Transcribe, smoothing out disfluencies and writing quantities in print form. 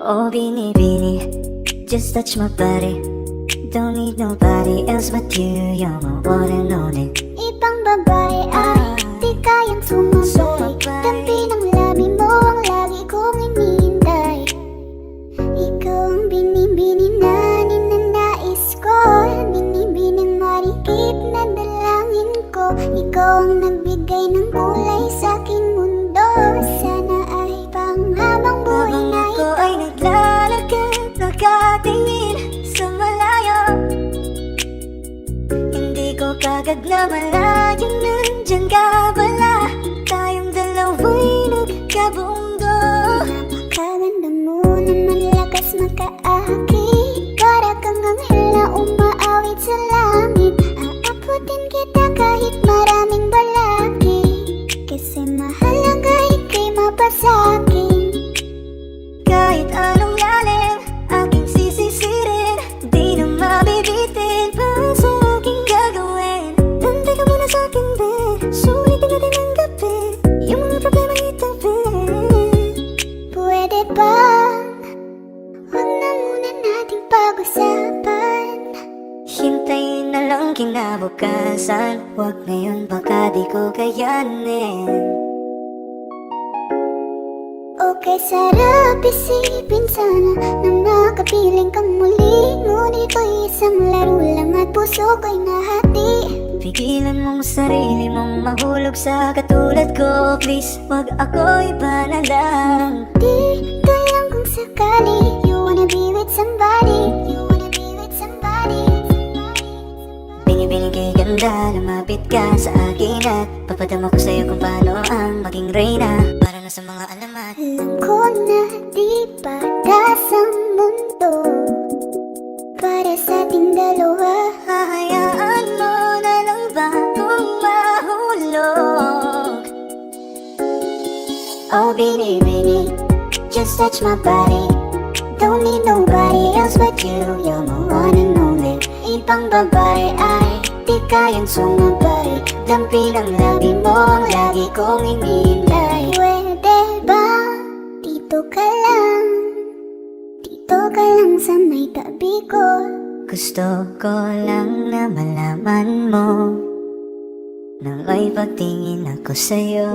Oh, Bini, just touch my body. Don't need nobody else but you. You're my one and only. Ibang babae ay di kayang sumabay. Dampi ng labi mo ang lagi kong inihintay. Ikaw ang binibini na ninanais ko. Binibining marikit na dalangin ko. Ikaw ang nagbigay ng kulay sa aking mundo. Sana ay panghabang buhay na Ako ay naglalakad, nakatingin sa malayo. Hindi ko kagad na malayo, nandyan ka pala. Tayong dalawa'y nagkabundo. Napakaganda mo naman, lakas makaakit. Para kang anghel na umaawit sa langit. Aabutin kita kahit maraming balakid. Kasi mahalaga ika'y mapasakin. Kahit anong lalim, aking sisisirin. Di na mabibitin pa sa aking gagawin. Nantay ka muna sa akin, babe. Sulitin natin ang gabi. Yung mga problema itabi. Pwede ba? Huwag na muna nating pag-usapan. Hintayin na lang kinabukasan. Huwag ngayon, baka di ko kayanin. Okay, sarap isipin sana na makapiling kang muli. Ngunit ito'y isang laro lang at puso ko'y nahati. Pigilan mong sarili mong mahulog sa katulad ko. Please, wag ako iba na lang. Di ka lang kung sakali. You wanna be with somebody. You wanna be with somebody. Binibining kay ganda, lumapit ka sa akin at papadama ko sa'yo kung paano ang maging reyna. Para na sa mga alamat. Alam ko na di patas ang mundo para sa ating dalawa. Hahayaan mo na lang ba kung mahulog? Oh, Bini, just touch my body. Don't need nobody else but you. You're my one and only. Ibang babae ay di kayang sumabay. Dampi ng labi mo ang lagi kong inihintay. Pwede ba? Dito ka lang. Dito ka lang sa may tabi ko. Gusto ko lang na malaman mo nang ay pagtingin ako sa'yo.